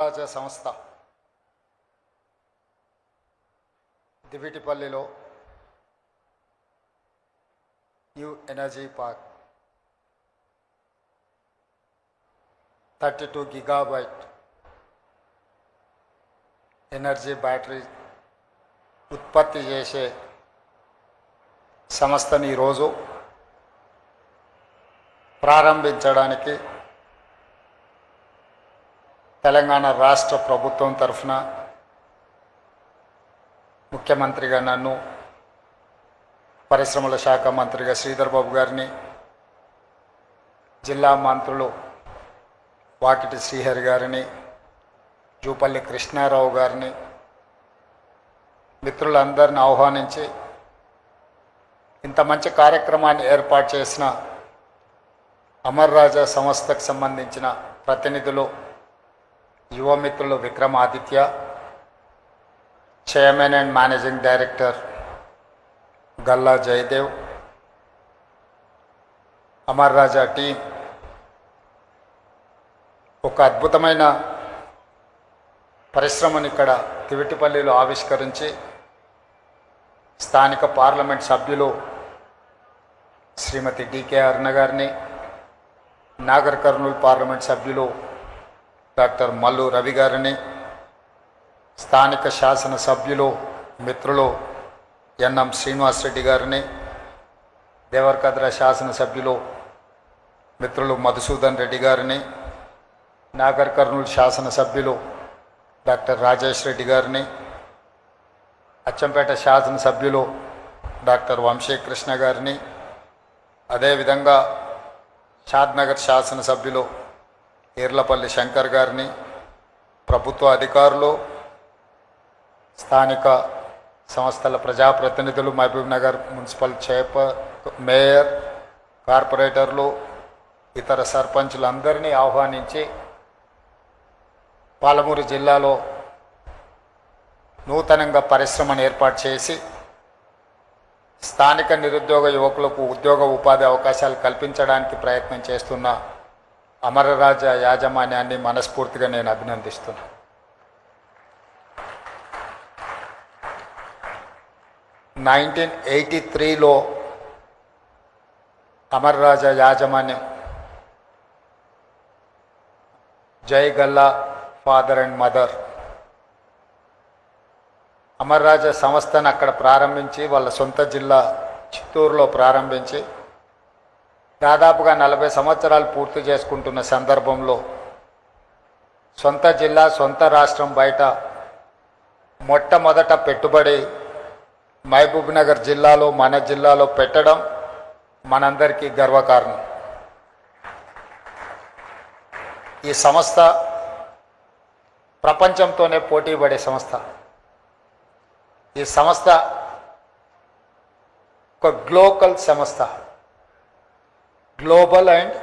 రాజ సంస్థ దివిటిపల్లిలో new energy park 32 gigabyte energy battery ఉత్పత్తి చేసే సంస్థని ఈరోజు ప్రారంభించడానికి తెలంగాణ రాష్ట్ర ప్రభుత్వం తరఫున ముఖ్యమంత్రిగా నన్ను, పరిశ్రమల శాఖ మంత్రిగా శ్రీధర్ బాబు గారిని, జిల్లా మంత్రులు వాకిటి శ్రీహరి గారిని, జూపల్లి కృష్ణారావు గారిని, మిత్రులందరిని ఆహ్వానించి ఇంత మంచి కార్యక్రమాన్ని ఏర్పాటు చేసిన అమర్ రాజా సంస్థకు సంబంధించిన ప్రతినిధులు, యువ మిత్రులు Vikramaditya, chairman and managing director Galla Jayadev, Amar Raja team ఒక అద్భుతమైన పరిశ్రమను ఇక్కడ తివిటిపల్లిలో ఆవిష్కరించి స్థానిక పార్లమెంట్ సభ్యులు శ్రీమతి డికే అరుణ గారిని, నాగర్ కర్నూలు పార్లమెంట్ సభ్యులు డాక్టర్ మల్లు రవి గారిని, స్థానిక శాసన సభ్యులు మిత్రులు ఎన్ఎం శ్రీనివాసరెడ్డి గారిని, దేవరకద్ర శాసనసభ్యులు మిత్రులు మధుసూదన్ రెడ్డి గారిని, నాగర్ కర్నూలు శాసనసభ్యులు డాక్టర్ రాజేష్ రెడ్డి గారిని, అచ్చంపేట శాసనసభ్యులు డాక్టర్ వంశీకృష్ణ గారిని, అదేవిధంగా షాద్నగర్ శాసనసభ్యులు ఈర్లపల్లి శంకర్ గారిని, ప్రభుత్వ అధికారులు, స్థానిక సంస్థల ప్రజాప్రతినిధులు, మహబూబ్నగర్ మున్సిపల్ మేయర్, కార్పొరేటర్లు, ఇతర సర్పంచులందరినీ ఆహ్వానించి పాలమూరు జిల్లాలో నూతనంగా పరిశ్రమను ఏర్పాటు చేసి స్థానిక నిరుద్యోగ యువకులకు ఉద్యోగ ఉపాధి అవకాశాలు కల్పించడానికి ప్రయత్నం చేస్తున్న అమరరాజ యాజమాన్యాన్ని మనస్ఫూర్తిగా నేను అభినందిస్తున్నాను. లో అమరరాజ యాజమాన్యం జై Galla father and mother Amara Raja సంస్థను అక్కడ ప్రారంభించి వాళ్ళ సొంత జిల్లా చిత్తూరులో ప్రారంభించి దాదాపుగా 40 సంవత్సరాలు పూర్తి చేసుకుంటున్న సందర్భంలో సొంత జిల్లా, సొంత రాష్ట్రం బయట మొట్టమొదట పెట్టుబడి మహబూబ్నగర్ జిల్లాలో, మన జిల్లాలో పెట్టడం మనందరికీ గర్వకారణం. ఈ సంస్థ ప్రపంచంతోనే పోటీ పడే సంస్థ. ఈ సంస్థ ఒక గ్లోబల్ సంస్థ, global and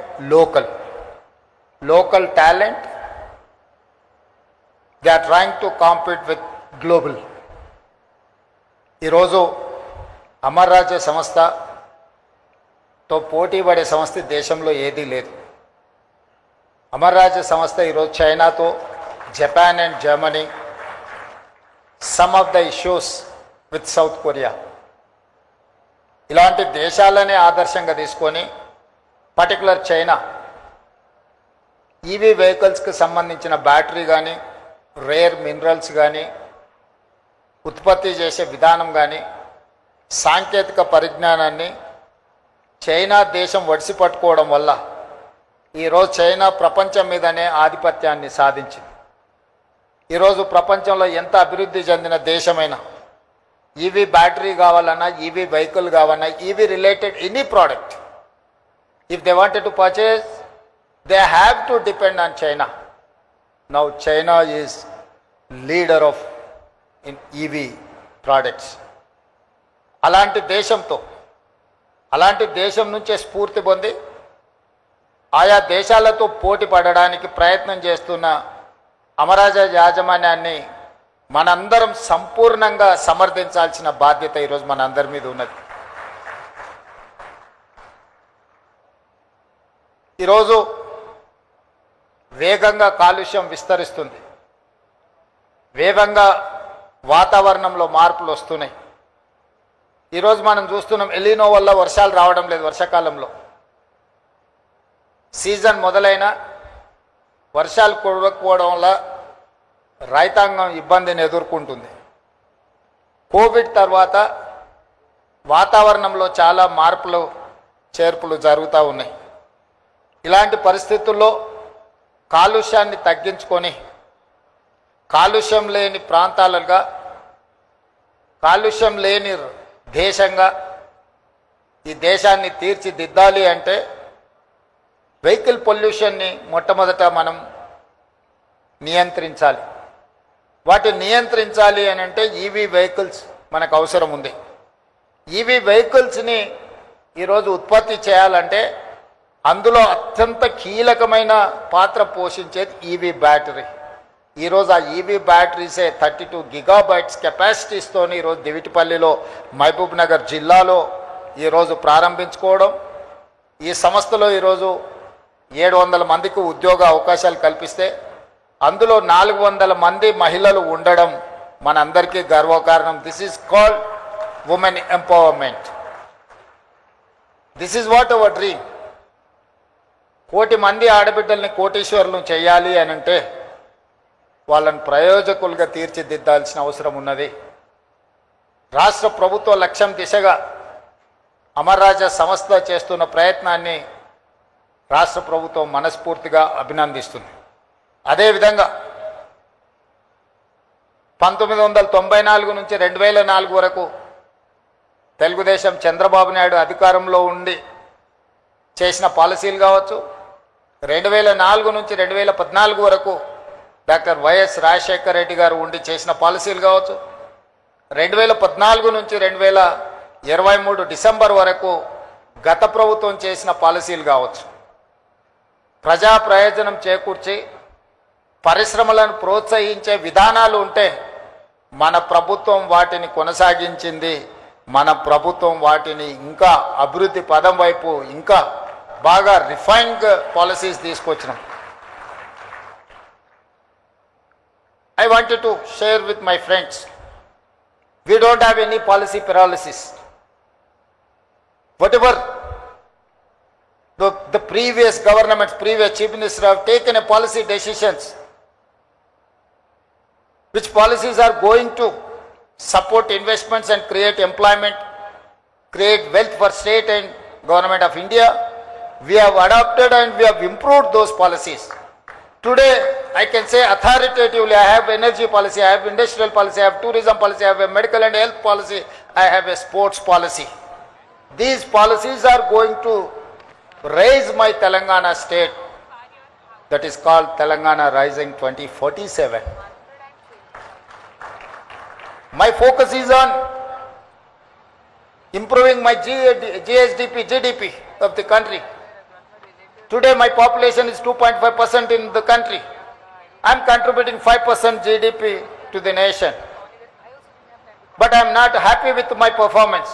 local talent, they are trying to compete with global. ఈరోజు అమర్ రాజా సంస్థతో పోటీ పడే సంస్థ దేశంలో ఏదీ లేదు. అమర్ రాజా సంస్థ ఈరోజు చైనాతో, Japan and Germany, some of the issues with south Korea, ఇలాంటి దేశాలనే ఆదర్శంగా తీసుకొని పర్టికులర్ చైనా ఈవీ వెహికల్స్కి సంబంధించిన బ్యాటరీ కానీ, రేర్ మినరల్స్ కానీ, ఉత్పత్తి చేసే విధానం కానీ, సాంకేతిక పరిజ్ఞానాన్ని చైనా దేశం ఒడిసి పట్టుకోవడం వల్ల ఈరోజు చైనా ప్రపంచం మీదనే ఆధిపత్యాన్ని సాధించింది. ఈరోజు ప్రపంచంలో ఎంత అభివృద్ధి చెందిన దేశమైనా ఈవీ బ్యాటరీ కావాలన్నా, ఈవీ వెహికల్ కావాలన్నా, EV related any product, if they wanted to purchase, they have to depend on China. Now China is leader of in EV products. అలాంటి దేశం నుంచే స్ఫూర్తి పొంది ఆయా దేశాలతో పోటీ పడడానికి ప్రయత్నం చేస్తున్న అమరరాజా యాజమాన్యాన్ని మనందరం సంపూర్ణంగా సమర్థించాల్సిన బాధ్యత ఈరోజు మనందరి మీద ఉన్నది. ఈరోజు వేగంగా కాలుష్యం విస్తరిస్తుంది. వేగంగా వాతావరణంలో మార్పులు వస్తున్నాయి. ఈరోజు మనం చూస్తున్నాం ఎలినో వల్ల వర్షాలు రావడం లేదు. వర్షాకాలంలో సీజన్ మొదలైన వర్షాలు కురవకపోవడం వల్ల రైతాంగం ఇబ్బందిని ఎదుర్కొంటుంది. కోవిడ్ తర్వాత వాతావరణంలో చాలా మార్పులు చేర్పులు జరుగుతూ ఉన్నాయి. ఇలాంటి పరిస్థితుల్లో కాలుష్యాన్ని తగ్గించుకొని కాలుష్యం లేని ప్రాంతాలుగా, కాలుష్యం లేని దేశంగా ఈ దేశాన్ని తీర్చిదిద్దాలి అంటే వెహికల్ పొల్యూషన్ని మొట్టమొదట మనం నియంత్రించాలి. వాటిని నియంత్రించాలి అని అంటే ఈవీ వెహికల్స్ మనకు అవసరం ఉంది. ఈవీ వెహికల్స్ని ఈరోజు ఉత్పత్తి చేయాలంటే అందులో అత్యంత కీలకమైన పాత్ర పోషించేది ఈవీ బ్యాటరీ. ఈరోజు ఆ ఈవీ బ్యాటరీసే 32 గిగాబైట్స్ కెపాసిటీస్తో ఈరోజు దివిటిపల్లిలో, మహబూబ్ నగర్ జిల్లాలో ఈరోజు ప్రారంభించుకోవడం, ఈ సంస్థలో ఈరోజు 700 మందికి ఉద్యోగ అవకాశాలు కల్పిస్తే అందులో 400 మంది మహిళలు ఉండడం మనందరికీ గర్వకారణం. This is called women empowerment. This is what our dream. 1 కోటి మంది ఆడబిడ్డల్ని కోటీశ్వరులను చేయాలి అని అంటే వాళ్ళని ప్రయోజకులుగా తీర్చిదిద్దాల్సిన అవసరం ఉన్నది. రాష్ట్ర ప్రభుత్వ లక్ష్యం దిశగా అమర్ రాజా సంస్థ చేస్తున్న ప్రయత్నాన్ని రాష్ట్ర ప్రభుత్వం మనస్ఫూర్తిగా అభినందిస్తుంది. అదేవిధంగా 1994 నుంచి 2004 వరకు తెలుగుదేశం చంద్రబాబు నాయుడు అధికారంలో ఉండి చేసిన పాలసీలు కావచ్చు, 2004 నుంచి 2014 వరకు డాక్టర్ వైఎస్ రాజశేఖర రెడ్డి గారు ఉండి చేసిన పాలసీలు కావచ్చు, 2014 నుంచి 2023 డిసెంబర్ వరకు గత ప్రభుత్వం చేసిన పాలసీలు కావచ్చు, ప్రజా ప్రయోజనం చేకూర్చి పరిశ్రమలను ప్రోత్సహించే విధానాలు ఉంటే మన ప్రభుత్వం వాటిని కొనసాగించింది. మన ప్రభుత్వం వాటిని ఇంకా అభివృద్ధి పదం వైపు ఇంకా బాగా రిఫైన్డ్ పాలసీస్ తీసుకొచ్చినాం. I wanted to share with my friends, we don't have any policy paralysis. Whatever the previous governments, previous chief minister have taken a policy decisions, which policies are going to support investments and create employment, create wealth for state and government of India. We have adopted and we have improved those policies. Today, I can say authoritatively, I have energy policy, I have industrial policy, I have tourism policy, I have a medical and health policy, I have a sports policy. These policies are going to raise my Telangana state, that is called Telangana Rising 2047. My focus is on improving my GDP of the country. Today my population is 2.5% in the country. I am contributing 5% GDP to the nation. But I am not happy with my performance.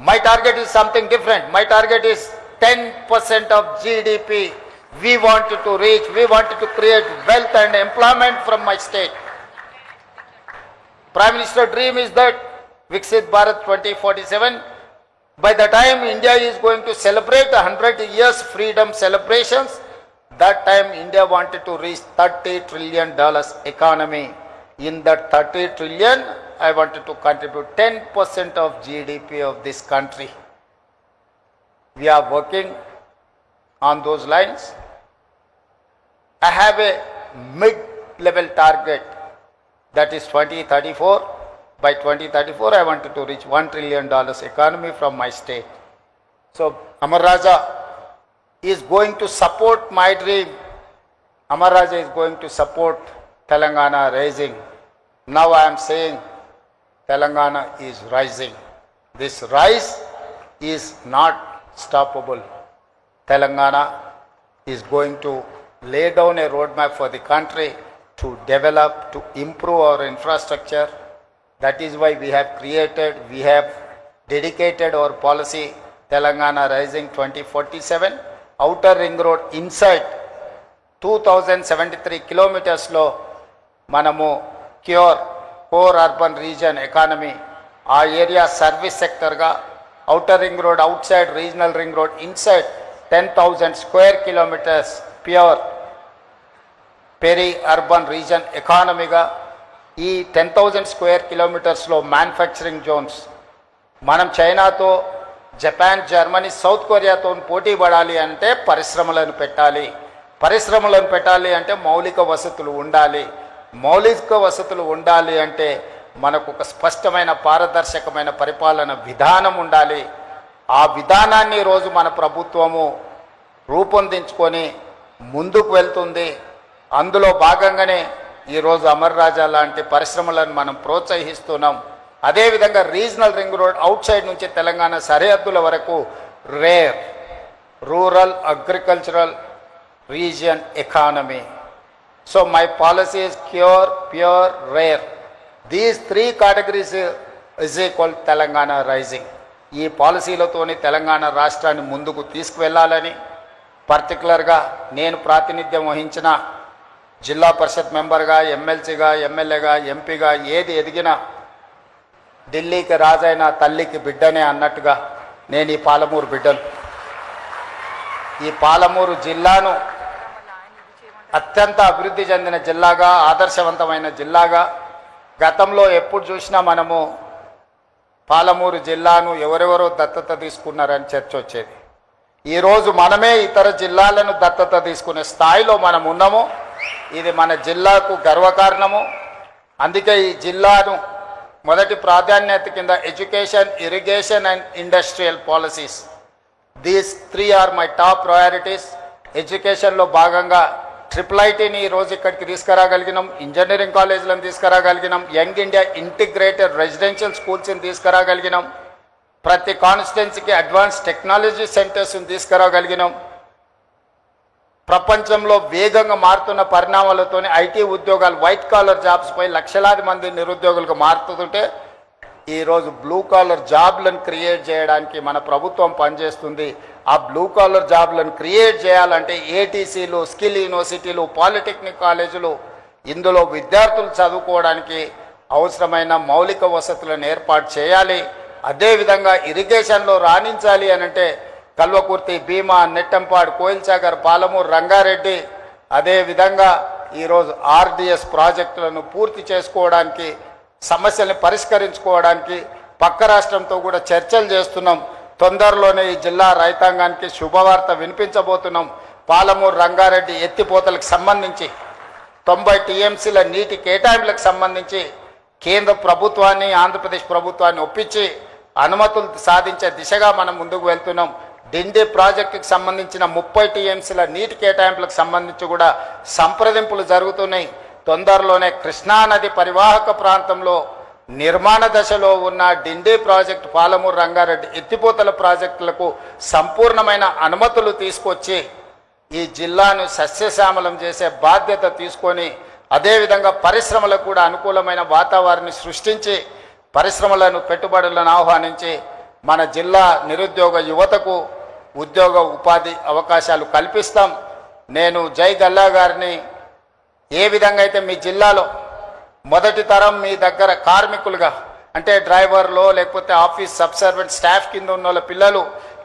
My target is something different. My target is 10% of GDP. We wanted to reach, we wanted to create wealth and employment from my state. Prime Minister dream is that Viksit Bharat 2047. By the time India is going to celebrate 100 years freedom celebrations, that time India wanted to reach $30 trillion economy. In that 30 trillion, I wanted to contribute 10% of GDP of this country. We are working on those lines. I have a mid-level target, that is 2034. By 2034, I wanted to reach $1 trillion economy from my state. So, Amar Raja is going to support my dream. Amar Raja is going to support Telangana rising. Now I am saying Telangana is rising. This rise is not stoppable. Telangana is going to lay down a roadmap for the country to develop, to improve our infrastructure. That is why we have dedicated our policy Telangana Rising 2047. Outer Ring Road inside 2073 kilometers lo మనము cure core urban region economy, ఆ area service సెక్టర్గా, outer ring road, outside regional ring road, inside 10,000 square kilometers pure peri urban region ఎకానమీగా, ఈ 10,000 square కిలోమీటర్స్లో manufacturing Jones, మనం చైనాతో, Japan, Germany, south కొరియాతో పోటీ పడాలి అంటే పరిశ్రమలను పెట్టాలి. పరిశ్రమలను పెట్టాలి అంటే మౌలిక వసతులు ఉండాలి. మౌలిక వసతులు ఉండాలి అంటే మనకు ఒక స్పష్టమైన పారదర్శకమైన పరిపాలన విధానం ఉండాలి. ఆ విధానాన్ని ఈరోజు మన ప్రభుత్వము రూపొందించుకొని ముందుకు వెళ్తుంది. అందులో భాగంగానే ఈరోజు అమర్ రాజా లాంటి పరిశ్రమలను మనం ప్రోత్సహిస్తున్నాం. అదేవిధంగా regional ring road outside నుంచి తెలంగాణ సరిహద్దుల వరకు rare rural agricultural region economy. So my policy is cure, pure, rare. These 3 categories is equal Telangana rising. ఈ పాలసీలతోని తెలంగాణ రాష్ట్రాన్ని ముందుకు తీసుకువెళ్ళాలని, పర్టికులర్గా నేను ప్రాతినిధ్యం వహించిన జిల్లా పరిషత్ మెంబర్గా, ఎమ్మెల్సీగా, ఎమ్మెల్యేగా, ఎంపీగా ఏది ఎదిగినా ఢిల్లీకి రాజైన తల్లికి బిడ్డనే అన్నట్టుగా నేను ఈ పాలమూరు బిడ్డను. ఈ పాలమూరు జిల్లాను అత్యంత అభివృద్ధి చెందిన జిల్లాగా, ఆదర్శవంతమైన జిల్లాగా, గతంలో ఎప్పుడు చూసినా మనము పాలమూరు జిల్లాను ఎవరెవరో దత్తత తీసుకున్నారని చర్చ వచ్చేది. ఈరోజు మనమే ఇతర జిల్లాలను దత్తత తీసుకునే స్థాయిలో మనం ఉన్నాము. ఇది మన జిల్లాకు గర్వకారణము. అందుకే ఈ జిల్లాను మొదటి ప్రాధాన్యత కింద education, irrigation and industrial policies, these 3 are my top priorities. ఎడ్యుకేషన్లో భాగంగా IIITని ఈరోజు ఇక్కడికి తీసుకురాగలిగినాం, ఇంజనీరింగ్ కాలేజీలను తీసుకురాగలిగినాం, యంగ్ ఇండియా ఇంటిగ్రేటెడ్ రెసిడెన్షియల్ స్కూల్స్ని తీసుకురాగలిగినాం, ప్రతి కాన్స్టిట్యున్సీకి అడ్వాన్స్ టెక్నాలజీ సెంటర్స్ని తీసుకురాగలిగినాం. ప్రపంచంలో వేగంగా మారుతున్న పరిణామాలతోనే ఐటీ ఉద్యోగాలు, వైట్ కాలర్ జాబ్స్పై లక్షలాది మంది నిరుద్యోగులకు మారుతుంటే ఈరోజు బ్లూ కాలర్ జాబ్లను క్రియేట్ చేయడానికి మన ప్రభుత్వం పనిచేస్తుంది. ఆ బ్లూ కాలర్ జాబ్లను క్రియేట్ చేయాలంటే ఏటీసీలు, స్కిల్ యూనివర్సిటీలు, పాలిటెక్నిక్ కాలేజీలు, ఇందులో విద్యార్థులు చదువుకోవడానికి అవసరమైన మౌలిక వసతులను ఏర్పాటు చేయాలి. అదేవిధంగా ఇరిగేషన్లో రాణించాలి అనంటే కల్వకుర్తి, భీమా, నెట్టంపాడు, కోయిల్సాగర్, పాలమూరు, రంగారెడ్డి, అదేవిధంగా ఈరోజు ఆర్డిఎస్ ప్రాజెక్టులను పూర్తి చేసుకోవడానికి, సమస్యల్ని పరిష్కరించుకోవడానికి పక్క రాష్ట్రంతో కూడా చర్చలు చేస్తున్నాం. తొందరలోనే ఈ జిల్లా రైతాంగానికి శుభవార్త వినిపించబోతున్నాం. పాలమూరు, రంగారెడ్డి ఎత్తిపోతలకు సంబంధించి 90 టీఎంసీల నీటి కేటాయింపులకు సంబంధించి కేంద్ర ప్రభుత్వాన్ని, ఆంధ్రప్రదేశ్ ప్రభుత్వాన్ని ఒప్పించి అనుమతులు సాధించే దిశగా మనం ముందుకు వెళ్తున్నాం. డిండి ప్రాజెక్టుకి సంబంధించిన 30 టీఎంసీల నీటి కేటాయింపులకు సంబంధించి కూడా సంప్రదింపులు జరుగుతున్నాయి. తొందరలోనే కృష్ణానది పరివాహక ప్రాంతంలో నిర్మాణ దశలో ఉన్న డిండి ప్రాజెక్టు, పాలమూరు, రంగారెడ్డి ఎత్తిపోతల ప్రాజెక్టులకు సంపూర్ణమైన అనుమతులు తీసుకొచ్చి ఈ జిల్లాను సస్యశ్యామలం చేసే బాధ్యత తీసుకొని, అదేవిధంగా పరిశ్రమలకు కూడా అనుకూలమైన వాతావరణాన్ని సృష్టించి పరిశ్రమలను, పెట్టుబడులను ఆహ్వానించి మన జిల్లా నిరుద్యోగ యువతకు ఉద్యోగ ఉపాధి అవకాశాలు కల్పిస్తాం. నేను జై గల్లా గారిని ఏ విధంగా అయితే మీ జిల్లాలో మొదటి తరం మీ దగ్గర కార్మికులుగా, అంటే డ్రైవర్లో లేకపోతే ఆఫీస్ సబ్సర్వెంట్ స్టాఫ్ కింద ఉన్న వాళ్ళ పిల్లలు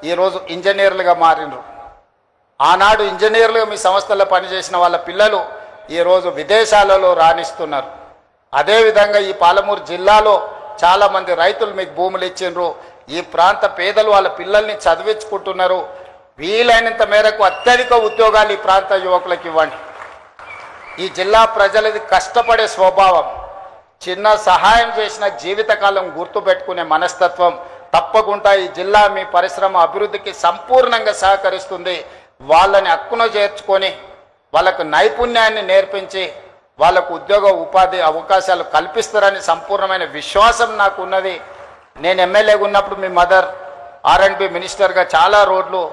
ఈరోజు ఇంజనీర్లుగా మారినరు. ఆనాడు ఇంజనీర్లుగా మీ సంస్థల్లో పనిచేసిన వాళ్ళ పిల్లలు ఈరోజు విదేశాలలో రాణిస్తున్నారు. అదేవిధంగా ఈ పాలమూరు జిల్లాలో చాలామంది రైతులు మీకు భూములు ఇచ్చిండ్రు. ఈ ప్రాంత పేదలు వాళ్ళ పిల్లల్ని చదివించుకుంటున్నారు. వీలైనంత మేరకు అత్యధిక ఉద్యోగాలు ఈ ప్రాంత యువకులకు ఇవ్వండి. ఈ జిల్లా ప్రజలది కష్టపడే స్వభావం, చిన్న సహాయం చేసిన జీవితకాలం గుర్తుపెట్టుకునే మనస్తత్వం. తప్పకుండా ఈ జిల్లా మీ పరిశ్రమ అభివృద్ధికి సంపూర్ణంగా సహకరిస్తుంది. వాళ్ళని హక్కున చేర్చుకొని వాళ్ళకు నైపుణ్యాన్ని నేర్పించి వాళ్ళకు ఉద్యోగ ఉపాధి అవకాశాలు కల్పిస్తారని సంపూర్ణమైన విశ్వాసం నాకు ఉన్నది. నేను ఎమ్మెల్యేగా ఉన్నప్పుడు మీ మదర్ R&B మినిస్టర్గా చాలా రోడ్లు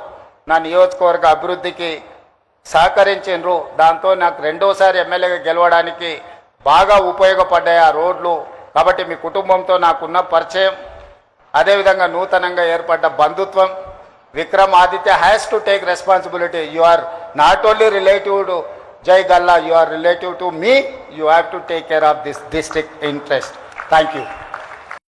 నా నియోజకవర్గ అభివృద్ధికి సహకరించిండ్రు. దాంతో నాకు రెండోసారి ఎమ్మెల్యేగా గెలవడానికి బాగా ఉపయోగపడ్డాయి ఆ రోడ్లు. కాబట్టి మీ కుటుంబంతో నాకున్న పరిచయం, అదేవిధంగా నూతనంగా ఏర్పడ్డ బంధుత్వం. Vikram Aditya has to take responsibility. You are not only relative Jai Galla, you are relative to me. You have to take care of this district interest. Thank you.